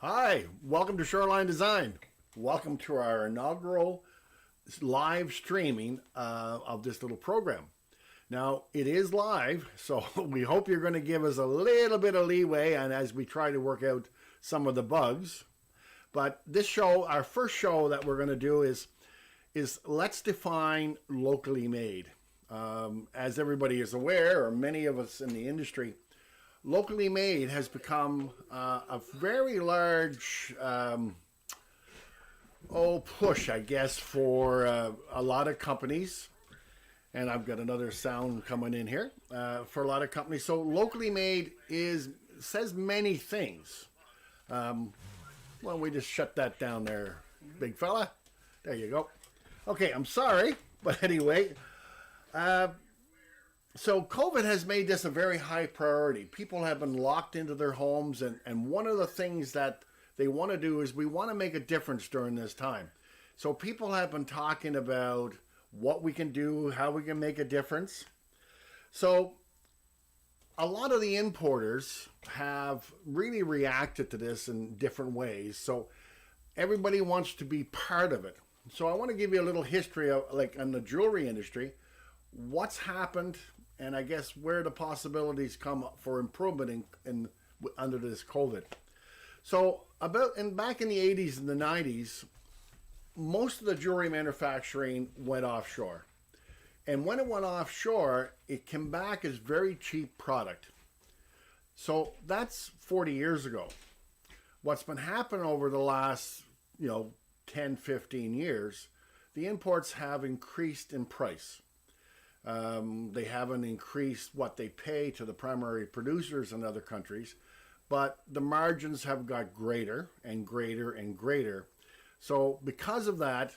Hi, welcome to Shoreline Design. Welcome to our inaugural live streaming of this little program. Now, it is live, so we hope you're going to give us a little bit of leeway and as we try to work out some of the bugs. But this show, our first show that we're going to do is let's define locally made. As everybody is aware, or many of us in the industry, locally made has become a very large push, I guess, for a lot of companies. And I've got another sound coming in here for a lot of companies. So locally made says many things. Well, we just shut that down there, big fella. There you go. Okay, I'm sorry, but anyway. So COVID has made this a very high priority. People have been locked into their homes, and one of the things that they want to do is we want to make a difference during this time. So people have been talking about what we can do, how we can make a difference. So a lot of the importers have really reacted to this in different ways. So everybody wants to be part of it. So I want to give you a little history of, like, in the jewelry industry, what's happened, and I guess where the possibilities come for improvement in under this COVID. So back in the 80s and the 90s, most of the jewelry manufacturing went offshore. And when it went offshore, it came back as very cheap product. So that's 40 years ago. What's been happening over the last, 10, 15 years, the imports have increased in price. They haven't increased what they pay to the primary producers in other countries, but the margins have got greater and greater and greater. So because of that,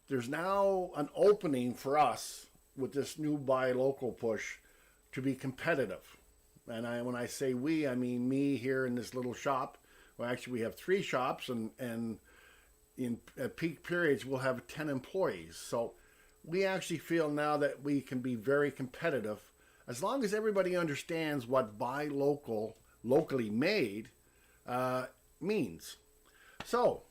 there's now an opening for us with this new buy local push to be competitive. And when I say we, I mean me here in this little shop. Well, actually, we have 3 shops, and in peak periods, we'll have 10 employees. So we actually feel now that we can be very competitive as long as everybody understands what buy local, locally made means. So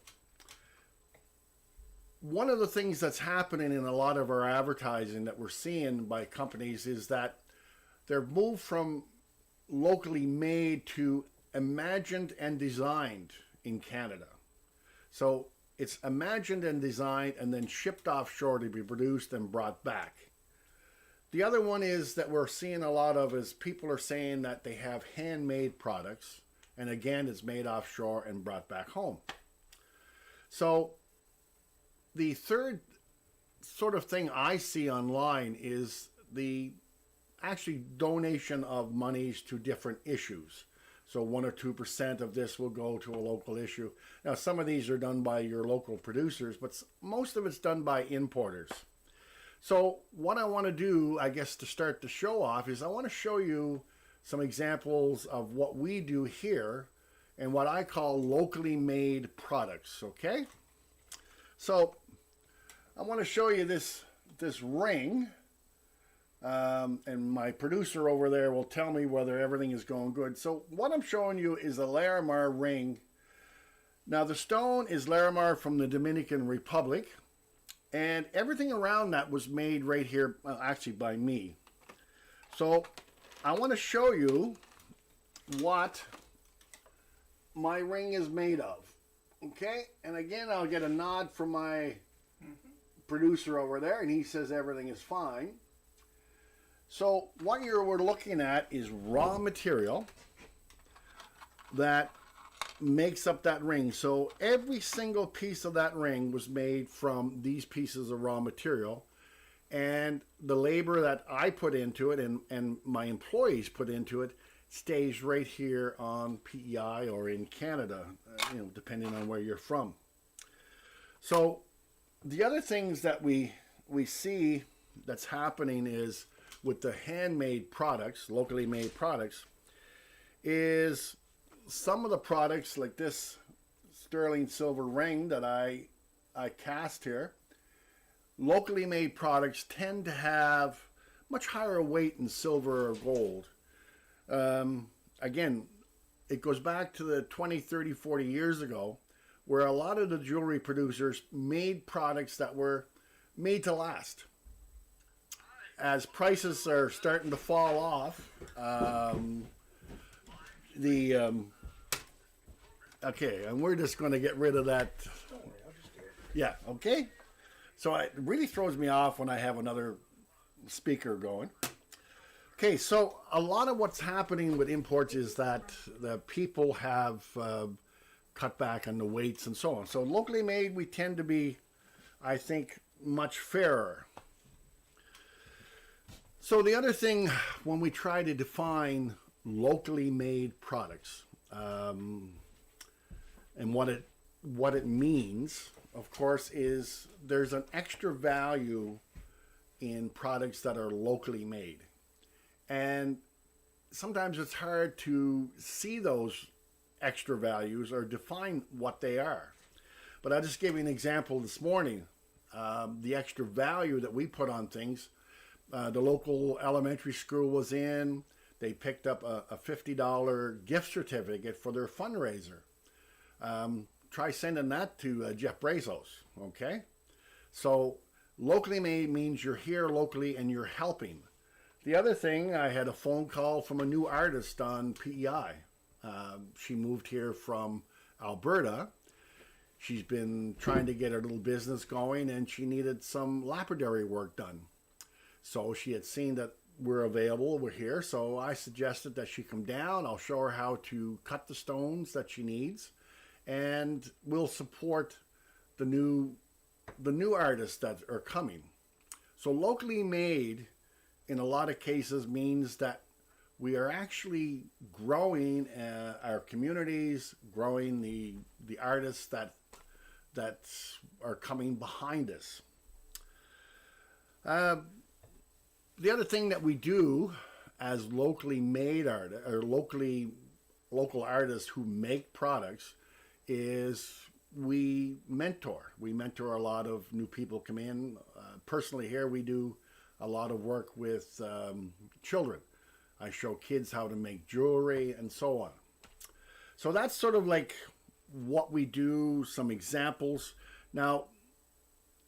one of the things that's happening in a lot of our advertising that we're seeing by companies is that they're moved from locally made to imagined and designed in Canada. So it's imagined and designed and then shipped offshore to be produced and brought back. The other one is that we're seeing a lot of is people are saying that they have handmade products, and again, it's made offshore and brought back home. So the third sort of thing I see online is the actually donation of monies to different issues. So 1 or 2% of this will go to a local issue. Now, some of these are done by your local producers, but most of it's done by importers. So what I want to do, I guess, to start the show off is I want to show you some examples of what we do here and what I call locally made products, okay? So I want to show you this ring. And my producer over there will tell me whether everything is going good. So what I'm showing you is a Larimar ring. Now the stone is Larimar from the Dominican Republic, and everything around that was made right here, well, actually by me. So I want to show you what my ring is made of. Okay, and again, I'll get a nod from my producer over there, and he says everything is fine. So what we're looking at is raw material that makes up that ring. So every single piece of that ring was made from these pieces of raw material, and the labor that I put into it and my employees put into it stays right here on PEI or in Canada, depending on where you're from. So the other things that we see that's happening is with the handmade products, locally made products, is some of the products like this sterling silver ring that I cast here. Locally made products tend to have much higher weight in silver or gold. Again, it goes back to the 20, 30, 40 years ago, where a lot of the jewelry producers made products that were made to last. As prices are starting to fall off, okay, and we're just going to get rid of that. Don't worry, I'll just do it. Yeah, okay. So it really throws me off when I have another speaker going. Okay, so a lot of what's happening with imports is that the people have cut back on the weights and so on. So locally made, we tend to be, I think, much fairer. So the other thing, when we try to define locally made products and what it means, of course, is there's an extra value in products that are locally made. And sometimes it's hard to see those extra values or define what they are. But I'll just give you an example this morning. The extra value that we put on things. The local elementary school was in. They picked up a $50 gift certificate for their fundraiser. Try sending that to Jeff Bezos, okay? So locally made means you're here locally and you're helping. The other thing, I had a phone call from a new artist on PEI. She moved here from Alberta. She's been trying to get her little business going, and she needed some lapidary work done. So she had seen that we're available, we're here, so I suggested that she come down. I'll show her how to cut the stones that she needs, and we'll support the new artists that are coming. So locally made, in a lot of cases, means that we are actually growing our communities, growing the artists that are coming behind us. The other thing that we do as locally made artists, or local artists who make products, is we mentor. We mentor a lot of new people come in. Personally here we do a lot of work with children. I show kids how to make jewelry and so on. So that's sort of like what we do, some examples. Now,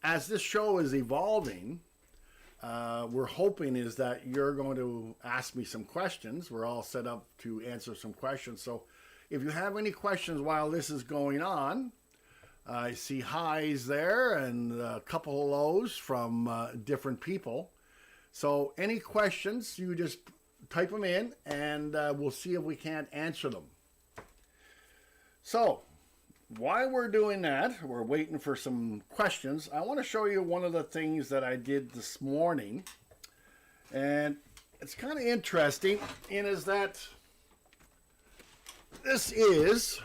as this show is evolving, we're hoping is that you're going to ask me some questions. We're all set up to answer some questions. So if you have any questions while this is going on, I see highs there and a couple of lows from different people. So any questions, you just type them in and we'll see if we can't answer them. So while we're doing that, we're waiting for some questions. I want to show you one of the things that I did this morning. And it's kind of interesting, in is that this is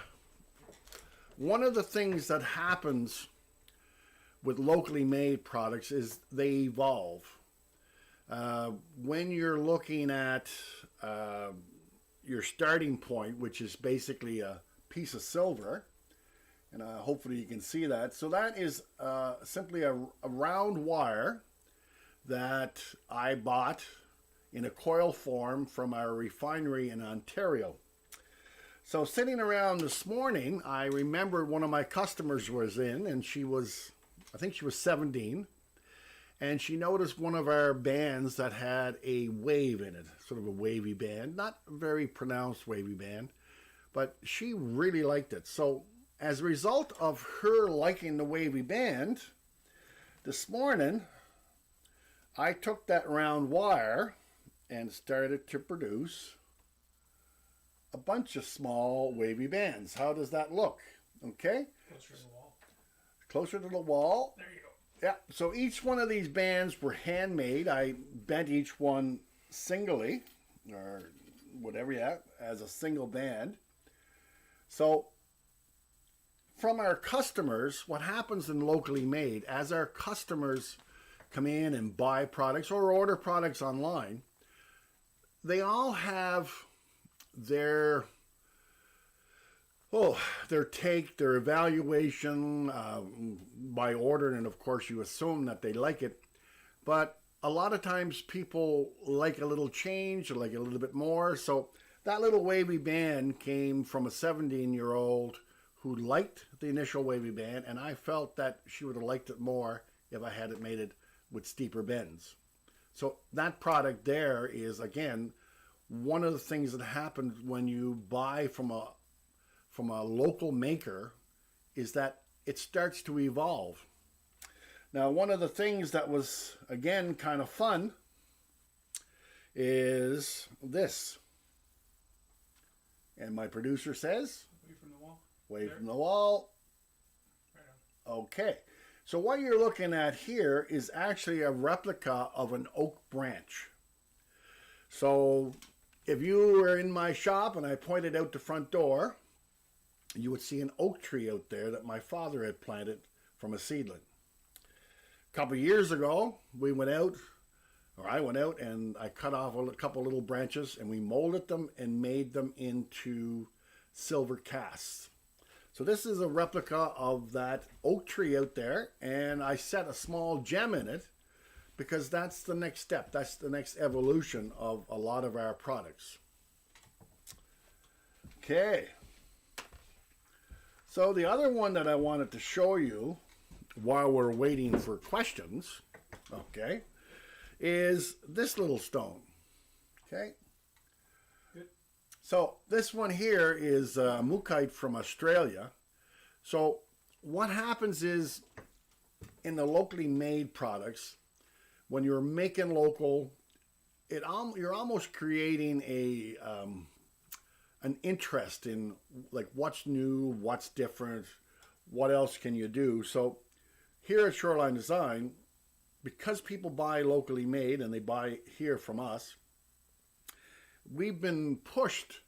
one of the things that happens with locally made products is they evolve. When you're looking at your starting point, which is basically a piece of silver, and hopefully you can see that. So that is simply a round wire that I bought in a coil form from our refinery in Ontario. So sitting around this morning, I remembered one of my customers was in, and I think she was 17, and she noticed one of our bands that had a wave in it, sort of a wavy band, not a very pronounced wavy band, but she really liked it. So as a result of her liking the wavy band, this morning, I took that round wire and started to produce a bunch of small wavy bands. How does that look? Okay? Closer to the wall. Closer to the wall. There you go. Yeah, so each one of these bands were handmade. I bent each one singly, or whatever, yeah, as a single band. So from our customers, what happens in locally made, as our customers come in and buy products or order products online, they all have their take, their evaluation by ordering, and of course you assume that they like it. But a lot of times people like a little change or like a little bit more. So That little wavy band came from a 17-year-old who liked the initial wavy band, and I felt that she would have liked it more if I had it made it with steeper bends. So that product there is, again, one of the things that happens when you buy from a local maker is that it starts to evolve. Now, one of the things that was, again, kind of fun is this. And my producer says, Away from the wall. Away There. from the wall. Right on. Okay. So what you're looking at here is actually a replica of an oak branch. So if you were in my shop and I pointed out the front door, you would see an oak tree out there that my father had planted from a seedling. A couple of years ago, I went out and I cut off a couple little branches and we molded them and made them into silver casts. So this is a replica of that oak tree out there, and I set a small gem in it because that's the next step. That's the next evolution of a lot of our products. Okay. So the other one that I wanted to show you while we're waiting for questions, okay, is this little stone. Okay. Good. So this one here is mookaite from Australia. So what happens is in the locally made products, when you're making local, you're almost creating an interest in like what's new, what's different, what else can you do. So here at Shoreline Design, because people buy locally made and they buy here from us, we've been pushed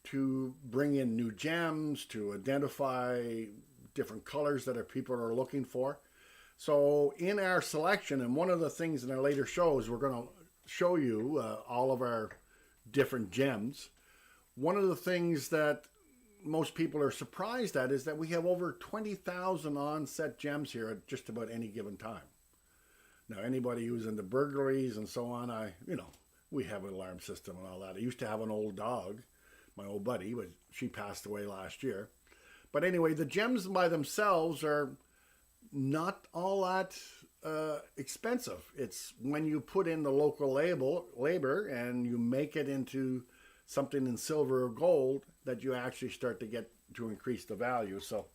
to bring in new gems, to identify different colors that people are looking for. So in our selection, and one of the things in our later shows, we're going to show you all of our different gems. One of the things that most people are surprised at is that we have over 20,000 on-set gems here at just about any given time. Now, anybody who's into burglaries and so on, we have an alarm system and all that. I used to have an old dog, my old buddy, but she passed away last year. But anyway, the gems by themselves are not all that expensive. It's when you put in the local labor and you make it into something in silver or gold that you actually start to get to increase the value. So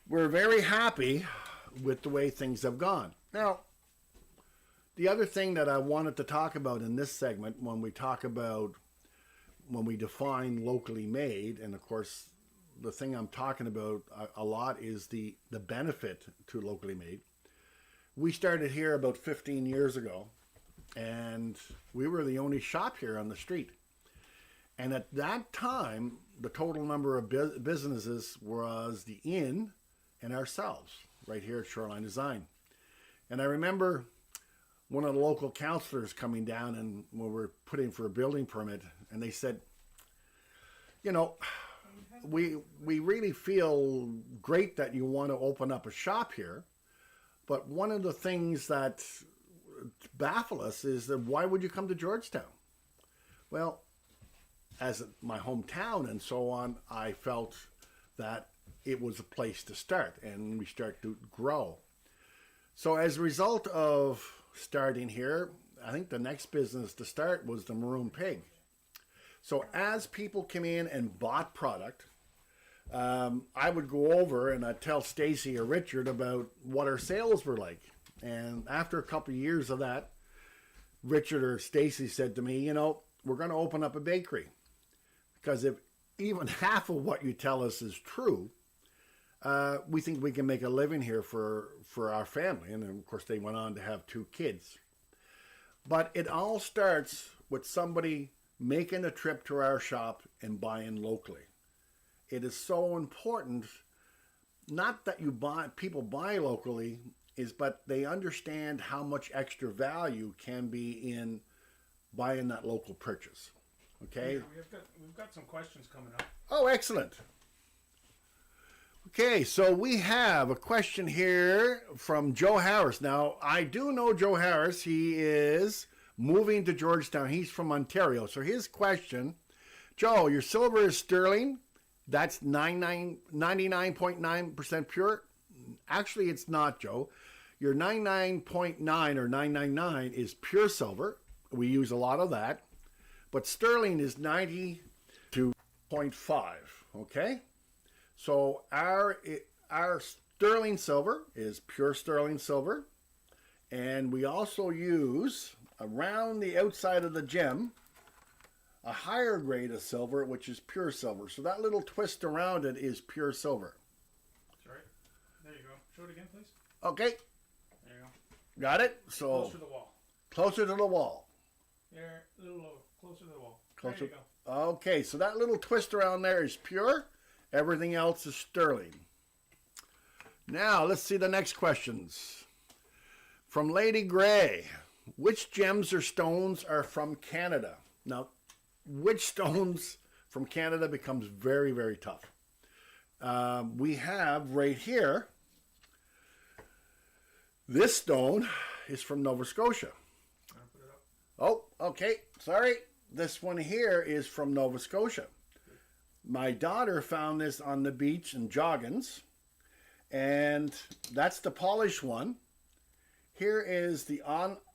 we're very happy with the way things have gone. Now, the other thing that I wanted to talk about in this segment when we define locally made, and of course the thing I'm talking about a lot is the benefit to locally made. We started here about 15 years ago, and we were the only shop here on the street. And at that time, the total number of businesses was the inn and ourselves right here at Shoreline Design. And I remember one of the local counselors coming down and when we were putting for a building permit, and they said, we really feel great that you want to open up a shop here, but one of the things that baffle us is that why would you come to Georgetown? Well, as my hometown and so on, I felt that it was a place to start, and we start to grow. So as a result of starting here, I think the next business to start was the Maroon Pig. So as people came in and bought product, I would go over and I'd tell Stacy or Richard about what our sales were like. And after a couple of years of that, Richard or Stacy said to me, we're going to open up a bakery. Because if even half of what you tell us is true, we think we can make a living here for our family. And then, of course, they went on to have 2 kids. But it all starts with somebody making a trip to our shop and buying locally. It is so important, not that people buy locally, but they understand how much extra value can be in buying that local purchase. Okay? Yeah, we've got some questions coming up. Oh, excellent. Okay, so we have a question here from Joe Harris. Now, I do know Joe Harris. He is moving to Georgetown. He's from Ontario. So his question, Joe, your silver is sterling. That's 99.9% pure. Actually, it's not, Joe. Your 99.9 or 999 is pure silver. We use a lot of that. But sterling is 92.5. Okay? So our sterling silver is pure sterling silver. And we also use, around the outside of the gem, a higher grade of silver, which is pure silver. So that little twist around it is pure silver. That's right. There you go. Show it again, please. Okay. There you go. Got it? So Closer to the wall. Closer to the wall. There, a little lower. Closer to the wall. Closer. There you go. Okay, so that little twist around there is pure. Everything else is sterling. Now, let's see the next questions. From Lady Gray. Which gems or stones are from Canada? Now, which stones from Canada becomes very, very tough. We have right here, this stone is from Nova Scotia. Put it up. Oh, okay, sorry. This one here is from Nova Scotia. My daughter found this on the beach in Joggins, and that's the polished one. Here is the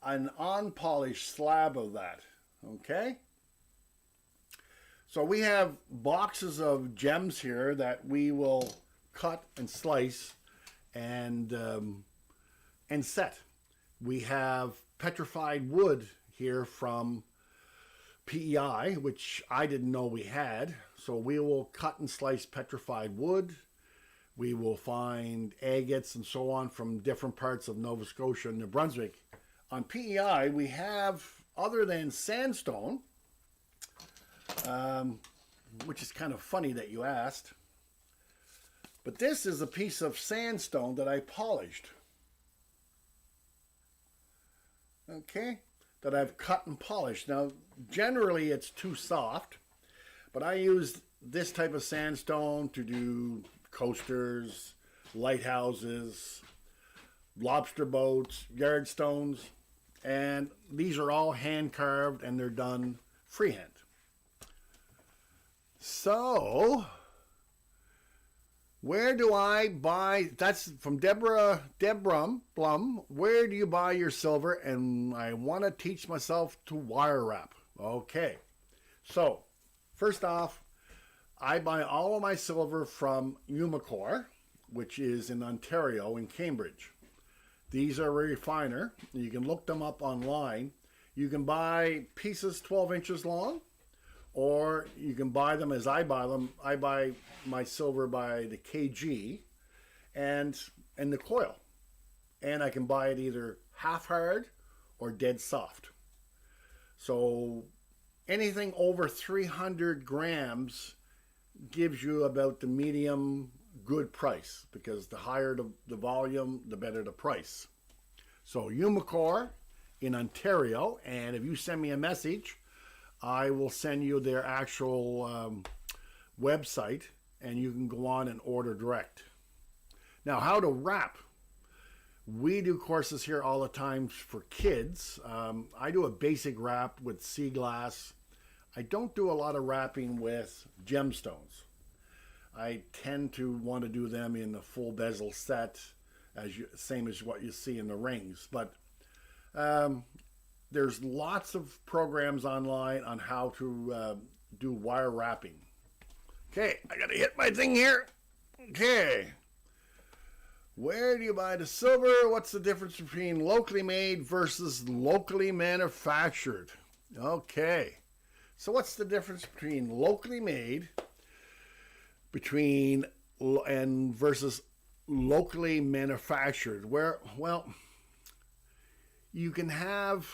an unpolished slab of that, okay? So we have boxes of gems here that we will cut and slice and set. We have petrified wood here from PEI, which I didn't know we had. So we will cut and slice petrified wood. We will find agates and so on from different parts of Nova Scotia and New Brunswick. On PEI, we have, other than sandstone, which is kind of funny that you asked, but this is a piece of sandstone that I polished. Okay, that I've cut and polished. Now, generally it's too soft, but I use this type of sandstone to do coasters, lighthouses, lobster boats, yard stones, and these are all hand carved and they're done freehand. So, where do I buy, that's from Deborah Blum, where do you buy your silver? And I want to teach myself to wire wrap. Okay, so first off, I buy all of my silver from Umicore, which is in Ontario, in Cambridge. These are a refiner. You can look them up online. You can buy pieces 12 inches long, or you can buy them as I buy them. I buy my silver by the kg and the coil. And I can buy it either half hard or dead soft. So anything over 300 grams gives you about the medium good price, because the higher the volume, the better the price. So Umicore in Ontario, and if you send me a message, I will send you their actual website, and you can go on and order direct. Now, how to wrap. We do courses here all the time for kids. I do a basic wrap with sea glass. I don't do a lot of wrapping with gemstones. I tend to want to do them in the full bezel set, same as what you see in the rings. But there's lots of programs online on how to do wire wrapping. Okay, I gotta hit my thing here. Okay. Where do you buy the silver? What's the difference between locally made versus locally manufactured? Okay. So what's the difference between locally made versus locally manufactured? Well, you can have,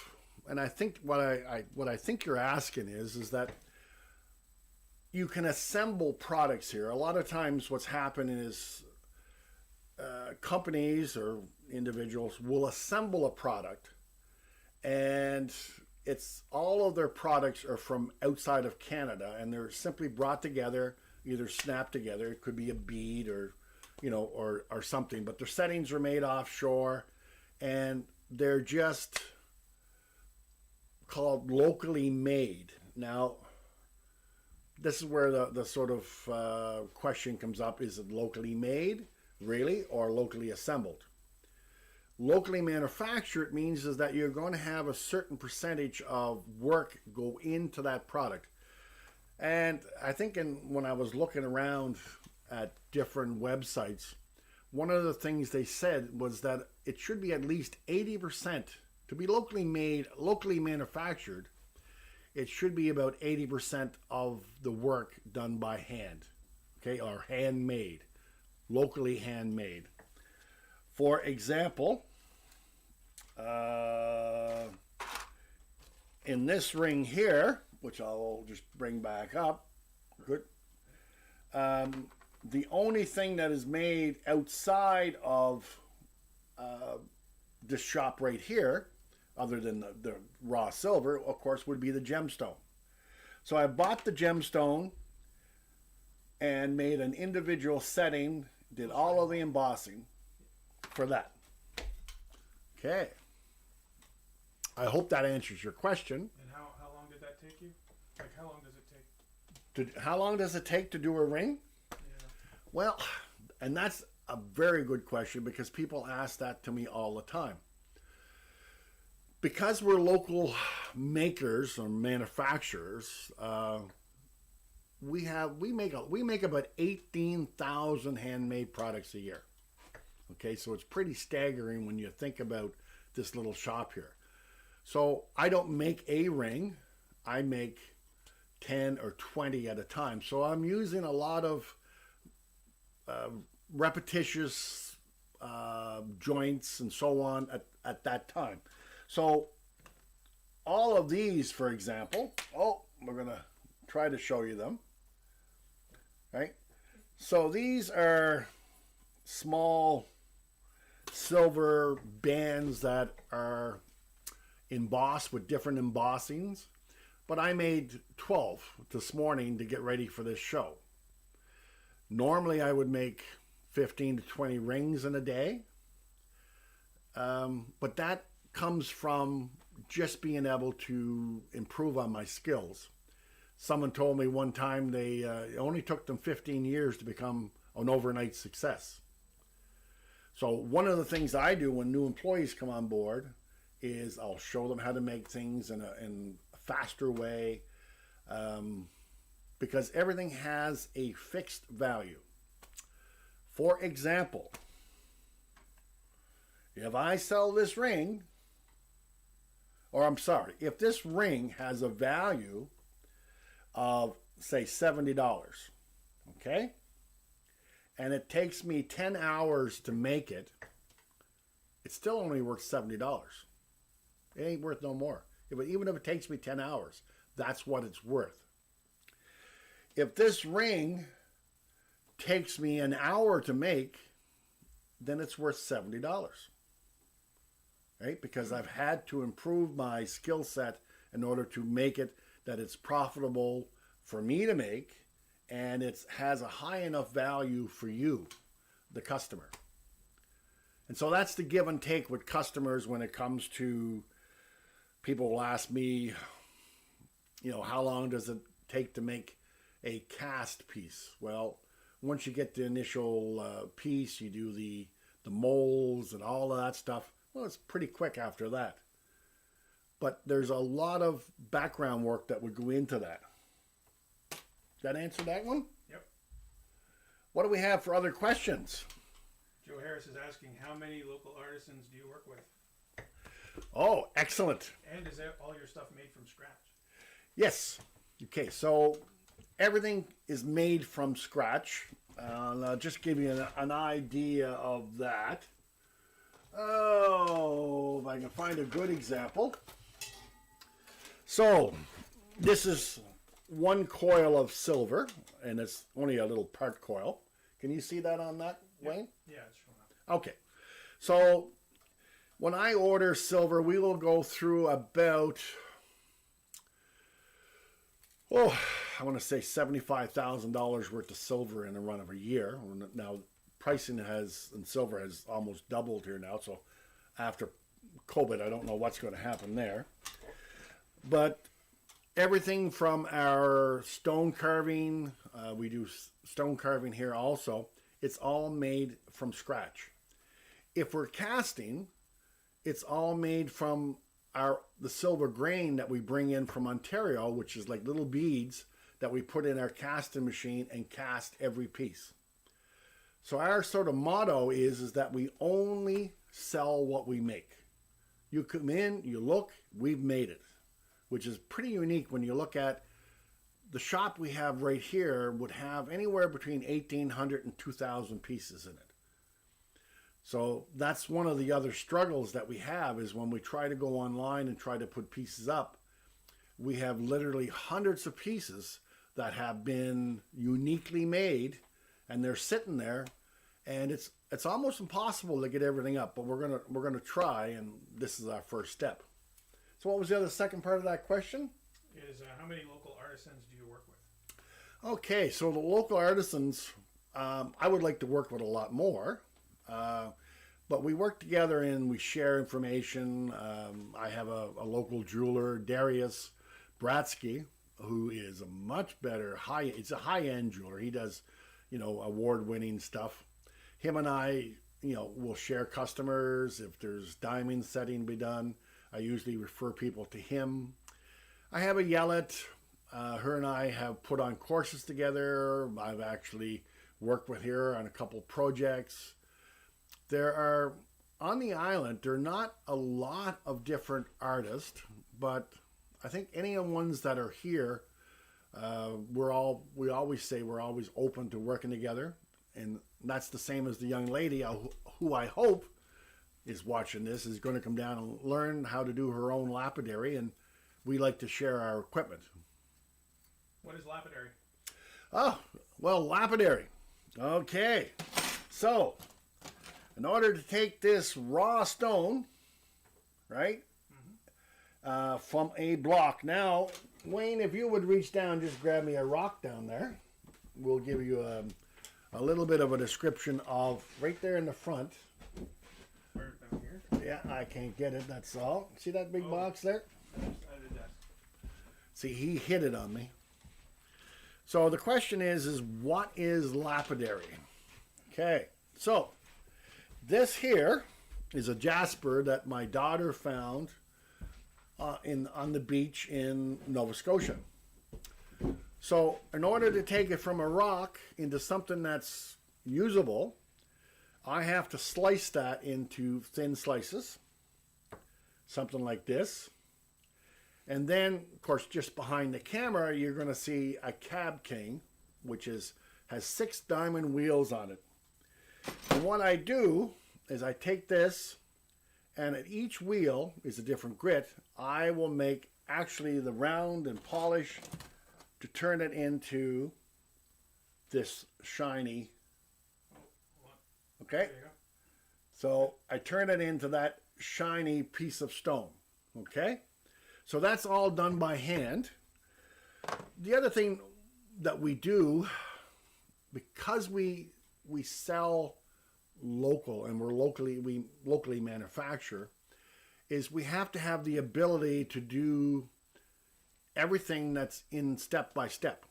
and I think what I think you're asking is that you can assemble products here. A lot of times what's happening is companies or individuals will assemble a product, and it's all of their products are from outside of Canada, and they're simply brought together, either snapped together. It could be a bead or, or something, but their settings are made offshore, and they're just called locally made. Now, this is where the sort of question comes up. Is it locally made, really, or locally assembled? Locally manufactured means is that you're going to have a certain percentage of work go into that product. And I think when I was looking around at different websites, one of the things they said was that it should be at least 80% to be locally made, locally manufactured. It should be about 80% of the work done by hand, okay, or handmade, locally handmade. For example, in this ring here, which I'll just bring back up, good. The only thing that is made outside of this shop right here, other than the raw silver, of course, would be the gemstone. So I bought the gemstone and made an individual setting, did all of the embossing for that. Okay. I hope that answers your question. And how long did that take you? Like, how long does it take? How long does it take to do a ring? Yeah. Well, and that's a very good question because people ask that to me all the time. Because we're local makers or manufacturers, we make about 18,000 handmade products a year. Okay, so it's pretty staggering when you think about this little shop here. So I don't make a ring, I make 10 or 20 at a time. So I'm using a lot of repetitious joints and so on at that time. So all of these, for example, we're going to try to show you them, right? So these are small silver bands that are embossed with different embossings, but I made 12 this morning to get ready for this show. Normally I would make 15 to 20 rings in a day, but that comes from just being able to improve on my skills. Someone told me one time it only took them 15 years to become an overnight success. So one of the things I do when new employees come on board is I'll show them how to make things in a faster way, because everything has a fixed value. For example, if I sell this ring, if this ring has a value of, say, $70, okay? And it takes me 10 hours to make it, it's still only worth $70. It ain't worth no more. Even if it takes me 10 hours, that's what it's worth. If this ring takes me an hour to make, then it's worth $70. Right? Because I've had to improve my skill set in order to make it that it's profitable for me to make, and it has a high enough value for you, the customer. And so that's the give and take with customers when it comes to, people will ask me, how long does it take to make a cast piece? Well, once you get the initial piece, you do the molds and all of that stuff. Well, it's pretty quick after that. But there's a lot of background work that would go into that. That answer that one? Yep. What do we have for other questions? Joe Harris is asking, how many local artisans do you work with? Oh, excellent. And is that all your stuff made from scratch? Yes. Okay, so everything is made from scratch. I'll just give you an idea of that. Oh, if I can find a good example. So, this is one coil of silver, and it's only a little part coil. Can you see that on that, Wayne? Yeah, it's showing up. Okay. So, when I order silver, we will go through about, I want to say $75,000 worth of silver in a run of a year. Now, pricing in silver has almost doubled here now, so after COVID, I don't know what's going to happen there. But everything from our stone carving, we do stone carving here also, it's all made from scratch. If we're casting, it's all made from the silver grain that we bring in from Ontario, which is like little beads that we put in our casting machine and cast every piece. So our sort of motto is that we only sell what we make. You come in, you look, we've made it, which is pretty unique when you look at the shop we have right here would have anywhere between 1,800 and 2,000 pieces in it. So that's one of the other struggles that we have is when we try to go online and try to put pieces up, we have literally hundreds of pieces that have been uniquely made and they're sitting there, and it's almost impossible to get everything up, but we're gonna try, and this is our first step. So what was the other second part of that question? Is how many local artisans do you work with? Okay, so the local artisans, I would like to work with a lot more, but we work together and we share information. I have a local jeweler, Darius Bratsky, who is a much better it's a high-end jeweler. He does, award-winning stuff. Him and I, will share customers. If there's diamond setting to be done, I usually refer people to him. I have a Yellet. Her and I have put on courses together. I've actually worked with her on a couple projects. On the island, there are not a lot of different artists, but I think any of the ones that are here, we always say we're always open to working together. And that's the same as the young lady who I hope is watching this, is going to come down and learn how to do her own lapidary, and we like to share our equipment. What is lapidary? Oh, well, lapidary. Okay. So, in order to take this raw stone, right, from a block. Now, Wayne, if you would reach down, just grab me a rock down there. We'll give you a little bit of a description of right there in the front. Where, down here? Yeah, I can't get it, that's all. See that big box there? See, he hit it on me. So the question is what is lapidary? Okay, so this here is a jasper that my daughter found on the beach in Nova Scotia. So in order to take it from a rock into something that's usable, I have to slice that into thin slices, something like this. And then, of course, just behind the camera, you're going to see a cab cane, which has 6 diamond wheels on it. And what I do is I take this, and at each wheel is a different grit. I will make actually the round and polish to turn it into this shiny. Okay? There you go. So I turn it into that shiny piece of stone. Okay? So that's all done by hand. The other thing that we do, because we sell local and we locally manufacture, is we have to have the ability to do everything that's in step by step.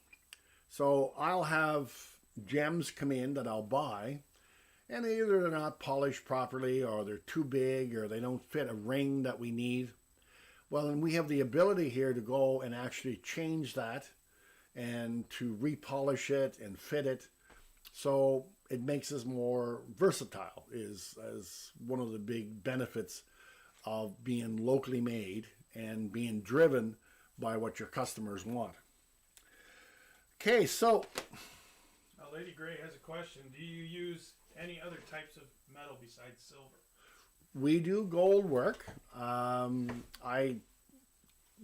So I'll have gems come in that I'll buy, and either they're not polished properly, or they're too big, or they don't fit a ring that we need. Well, and we have the ability here to go and actually change that and to repolish it and fit it. So it makes us more versatile, is one of the big benefits of being locally made and being driven by what your customers want. Okay, so Lady Gray has a question. Do you use any other types of metal besides silver? we do gold work.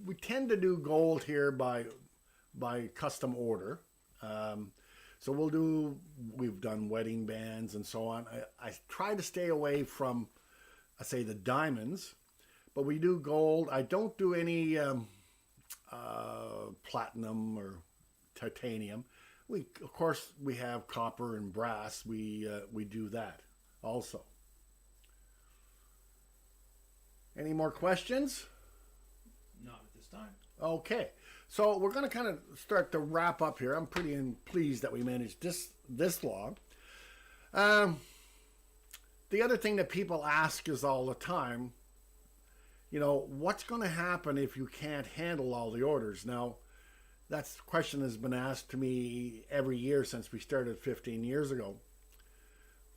We tend to do gold here by custom order. So we've done wedding bands and so on. I try to stay away from, I say, the diamonds, but we do gold. I don't do any platinum or titanium. Of course, we have copper and brass. We do that also. Any more questions? Not at this this time. Okay, so we're going to kind of start to wrap up here. I'm pretty pleased that we managed this long. The other thing that people ask is all the time, you know, what's going to happen if you can't handle all the orders? Now, that question has been asked to me every year since we started 15 years ago.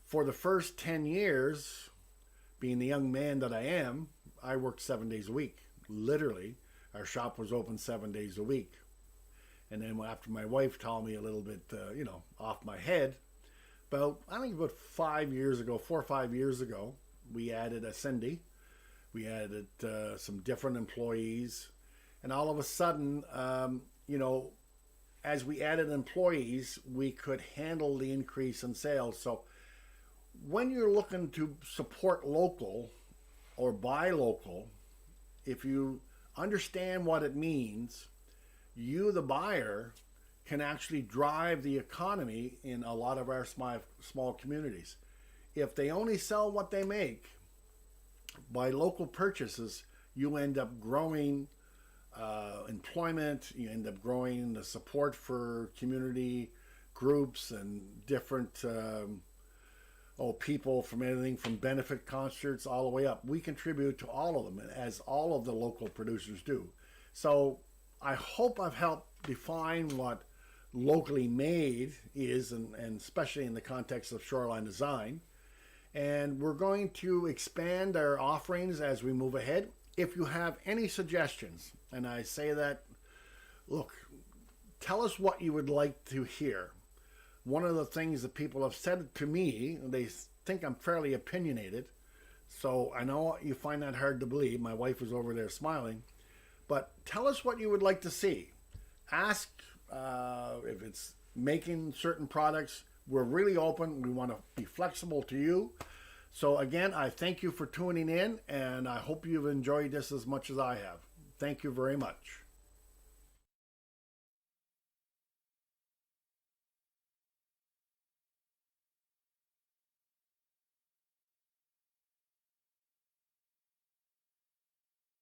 For the first 10 years, being the young man that I am, I worked 7 days a week. Literally, our shop was open 7 days a week. And then after my wife taught me a little bit, off my head, I think about 5 years ago, 4 or 5 years ago, we added a Cindy. We added some different employees. And all of a sudden, as we added employees, we could handle the increase in sales. So when you're looking to support local or buy local, if you understand what it means, you, the buyer, can actually drive the economy in a lot of our small communities. If they only sell what they make, by local purchases, you end up growing employment, you end up growing the support for community groups and different people, from everything from benefit concerts all the way up. We contribute to all of them, as all of the local producers do. So I hope I've helped define what locally made is, and especially in the context of Shoreline Design. And we're going to expand our offerings as we move ahead. If you have any suggestions, and I say that, look, tell us what you would like to hear. One of the things that people have said to me, they think I'm fairly opinionated, so I know you find that hard to believe. My wife is over there smiling. But tell us what you would like to see. Ask if it's making certain products. We're really open. We want to be flexible to you. So again, I thank you for tuning in, and I hope you've enjoyed this as much as I have. Thank you very much.